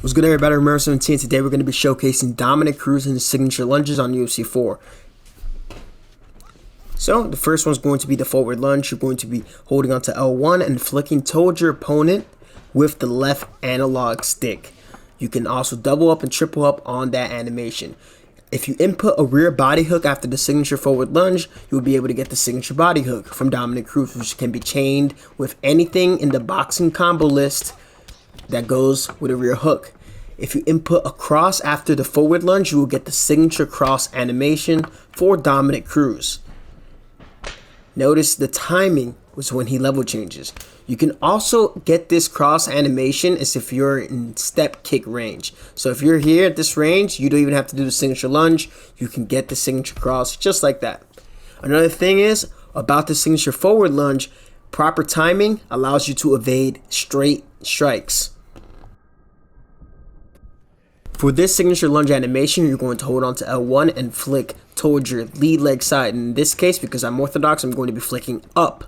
What's good, everybody? Remember 17. Today we're going to be showcasing Dominick Cruz and his signature lunges on UFC 4. So the first one's going to be the forward lunge. You're going to be holding onto L1 and flicking towards your opponent with the left analog stick. You can also double up and triple up on that animation. If you input a rear body hook after the signature forward lunge, you'll be able to get the signature body hook from Dominick Cruz, which can be chained with anything in the boxing combo list that goes with a rear hook. If you input a cross after the forward lunge, you will get the signature cross animation for Dominick Cruz. Notice the timing was when he level changes. You can also get this cross animation as if you're in step kick range. So if you're here at this range, you don't even have to do the signature lunge. You can get the signature cross just like that. Another thing is about the signature forward lunge, proper timing allows you to evade straight strikes. For this signature lunge animation, you're going to hold on to L1 and flick towards your lead leg side. In this case, because I'm orthodox, I'm going to be flicking up.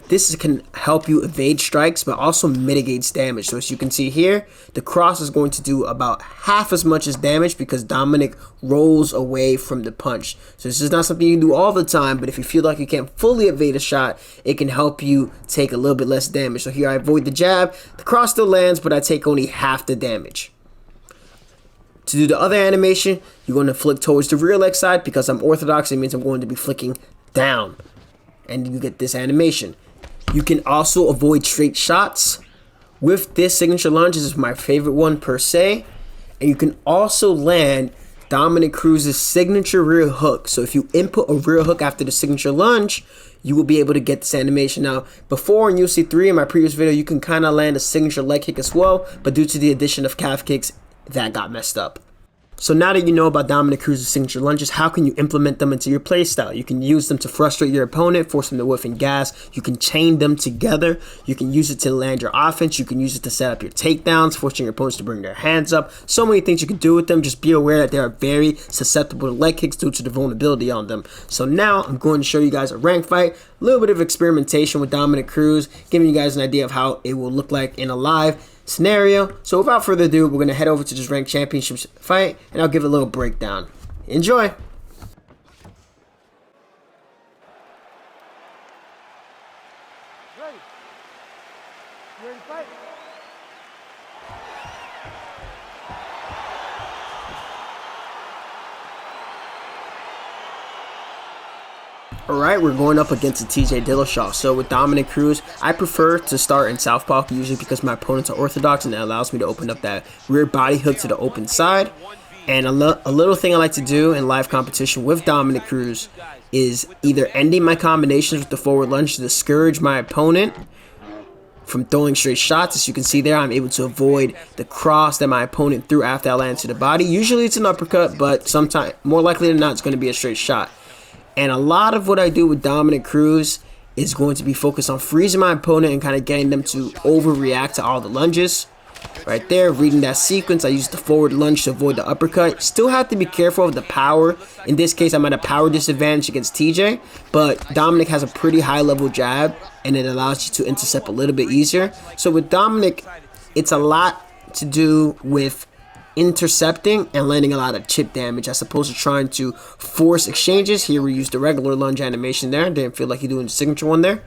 This can help you evade strikes, but also mitigates damage. So as you can see here, the cross is going to do about half as much as damage because Dominick rolls away from the punch. So this is not something you do all the time, but if you feel like you can't fully evade a shot, it can help you take a little bit less damage. So here I avoid the jab, the cross still lands, but I take only half the damage. To do the other animation, you're going to flick towards the rear leg side. Because I'm orthodox, it means I'm going to be flicking down. And you get this animation. You can also avoid straight shots with this signature lunge. This is my favorite one per se. And you can also land Dominick Cruz's signature rear hook. So if you input a rear hook after the signature lunge, you will be able to get this animation. Now, before in UFC 3, in my previous video, you can kind of land a signature leg kick as well. But due to the addition of calf kicks, that got messed up. So now that you know about Dominick Cruz's signature lunges, how can you implement them into your playstyle? You can use them to frustrate your opponent, force them to whiff and gas. You can chain them together. You can use it to land your offense. You can use it to set up your takedowns, forcing your opponents to bring their hands up. So many things you can do with them. Just be aware that they are very susceptible to leg kicks due to the vulnerability on them. So now I'm going to show you guys a rank fight, a little bit of experimentation with Dominick Cruz, giving you guys an idea of how it will look like in a live scenario. So without further ado, we're going to head over to this ranked championships fight and I'll give a little breakdown. Enjoy. Ready to fight? Alright, we're going up against a TJ Dillashaw. So with Dominick Cruz, I prefer to start in southpaw usually because my opponents are orthodox and that allows me to open up that rear body hook to the open side. And a little thing I like to do in live competition with Dominick Cruz is either ending my combinations with the forward lunge to discourage my opponent from throwing straight shots. As you can see there, I'm able to avoid the cross that my opponent threw after I landed to the body. Usually it's an uppercut, but sometimes, more likely than not, it's going to be a straight shot. And a lot of what I do with Dominick Cruz is going to be focused on freezing my opponent and kind of getting them to overreact to all the lunges. Right there, reading that sequence, I use the forward lunge to avoid the uppercut. Still have to be careful of the power. In this case, I'm at a power disadvantage against TJ, but Dominick has a pretty high level jab, and it allows you to intercept a little bit easier. So with Dominick, it's a lot to do with intercepting and landing a lot of chip damage as opposed to trying to force exchanges. Here we use the regular lunge animation there. Didn't feel like you're doing the signature one there.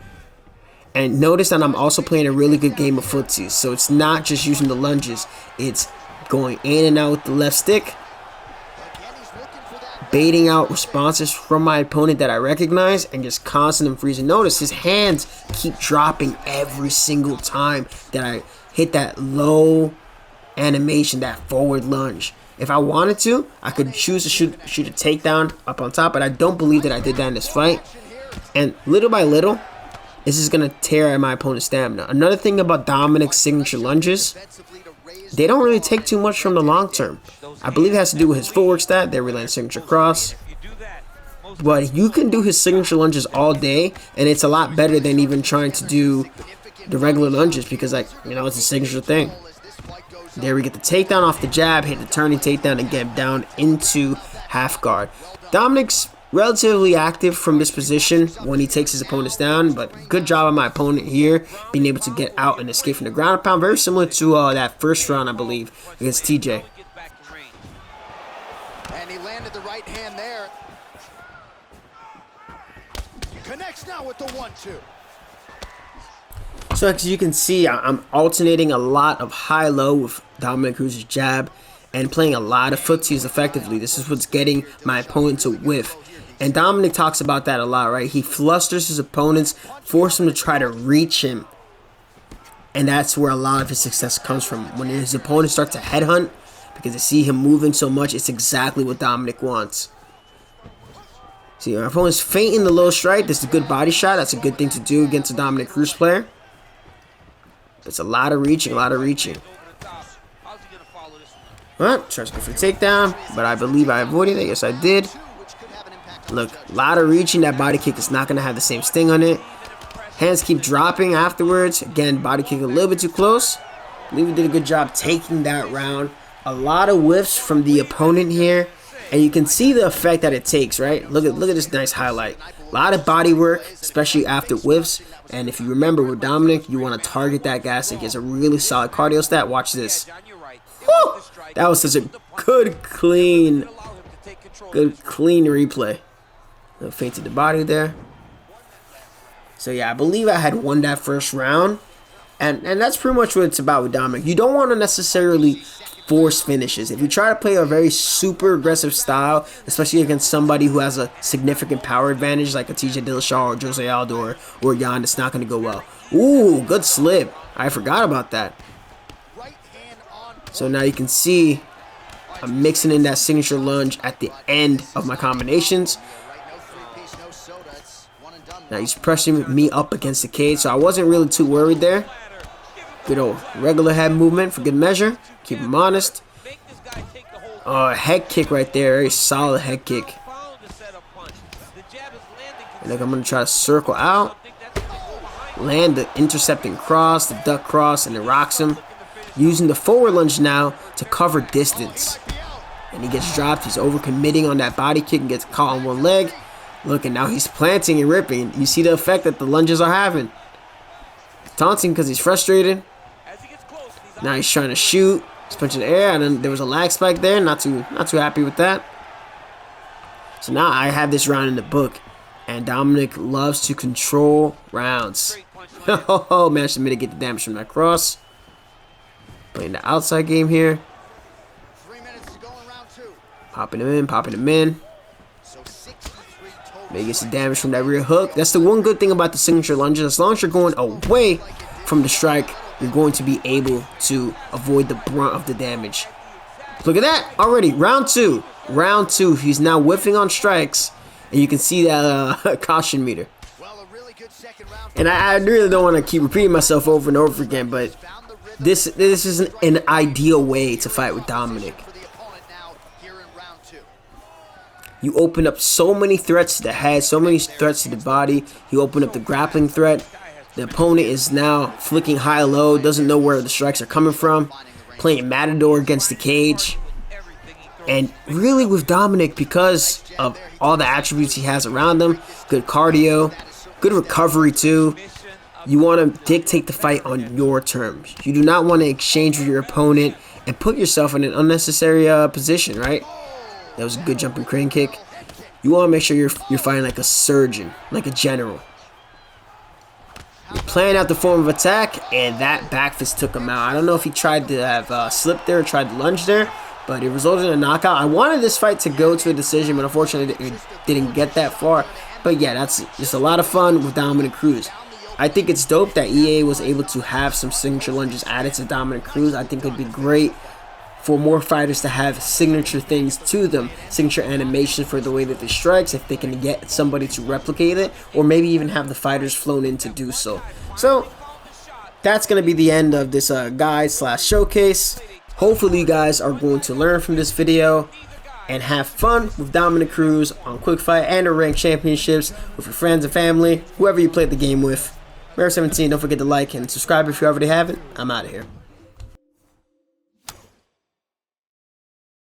And notice that I'm also playing a really good game of footsies. So it's not just using the lunges. It's going in and out with the left stick, baiting out responses from my opponent that I recognize, and just constant and freezing. Notice his hands keep dropping every single time that I hit that low animation, that forward lunge. If I wanted to, I could choose to shoot a takedown up on top, but I don't believe that I did that in this fight. And little by little, this is going to tear at my opponent's stamina. Another thing about Dominick's signature lunges, they don't really take too much from the long term. I believe it has to do with his footwork stat. There we land signature cross. But you can do his signature lunges all day, and it's a lot better than even trying to do the regular lunges because, like, you know, it's a signature thing. There we get the takedown off the jab, hit the turning takedown, and get him down into half guard. Dominick's relatively active from this position when he takes his opponents down, but good job on my opponent here, being able to get out and escape from the ground and pound, very similar to that first round, I believe, against TJ. And he landed the right hand there. Connects now with the 1-2. So as you can see, I'm alternating a lot of high-low with Dominick Cruz's jab and playing a lot of footsies effectively. This is what's getting my opponent to whiff. And Dominick talks about that a lot, right? He flusters his opponents, forces them to try to reach him. And that's where a lot of his success comes from. When his opponents start to headhunt, because they see him moving so much, it's exactly what Dominick wants. See, our opponent's feinting the low strike. This is a good body shot. That's a good thing to do against a Dominick Cruz player. It's a lot of reaching, a lot of reaching. Alright, tries to go for the takedown, but I believe I avoided it. Yes, I did. Look, a lot of reaching. That body kick is not going to have the same sting on it. Hands keep dropping afterwards. Again, body kick a little bit too close. I believe we did a good job taking that round. A lot of whiffs from the opponent here. And you can see the effect that it takes, right? Look at this nice highlight. A lot of body work, especially after whiffs. And if you remember with Dominick, you want to target that gas. It gets a really solid cardio stat. Watch this. Woo! That was such a good, clean replay. Fainted the body there. So yeah, I believe I had won that first round. And that's pretty much what it's about with Dominick. You don't want to necessarily force finishes. If you try to play a very super aggressive style, especially against somebody who has a significant power advantage like a TJ Dillashaw or Jose Aldo or Jan, it's not going to go well. Ooh, good slip. I forgot about that. So now you can see I'm mixing in that signature lunge at the end of my combinations. Now he's pressing me up against the cage, so I wasn't really too worried there. Good old regular head movement for good measure. Keep him honest. A head kick right there. Very solid head kick. And then I'm going to try to circle out. Land the intercepting cross, the duck cross, and it rocks him. Using the forward lunge now to cover distance. And he gets dropped. He's overcommitting on that body kick and gets caught on one leg. Look, and now he's planting and ripping. You see the effect that the lunges are having. Taunting because he's frustrated. Now he's trying to shoot. He's punching the air, and then there was a lag spike there. Not too happy with that. So now I have this round in the book, and Dominick loves to control rounds. Oh, managed to mitigate the damage from that cross. Playing the outside game here. Popping him in. Maybe get some damage from that rear hook. That's the one good thing about the signature lunges. As long as you're going away from the strike, you're going to be able to avoid the brunt of the damage. Look at that. Already, round two. Round two. He's now whiffing on strikes. And you can see that caution meter. And I really don't want to keep repeating myself over and over again, but this isn't an ideal way to fight with Dominick. You open up so many threats to the head, so many threats to the body. You open up the grappling threat. The opponent is now flicking high-low, doesn't know where the strikes are coming from. Playing Matador against the cage. And really with Dominick, because of all the attributes he has around him, good cardio, good recovery too, you want to dictate the fight on your terms. You do not want to exchange with your opponent and put yourself in an unnecessary position, right? That was a good jumping crane kick. You want to make sure you're fighting like a surgeon, like a general. You're playing out the form of attack, and that back fist took him out. I don't know if he tried to have slipped there or tried to lunge there, but it resulted in a knockout. I wanted this fight to go to a decision, but unfortunately it didn't get that far. But yeah, that's just a lot of fun with Dominick Cruz. I think it's dope that EA was able to have some signature lunges added to Dominick Cruz. I think it would be great for more fighters to have signature things to them, signature animation for the way that they strikes, if they can get somebody to replicate it, or maybe even have the fighters flown in to do so. So that's going to be the end of this guide / showcase. Hopefully you guys are going to learn from this video and have fun with Dominick Cruz on Quick Fight and the ranked championships with your friends and family, whoever you played the game with. Mary 17, don't forget to like and subscribe if you already haven't. I'm out of here.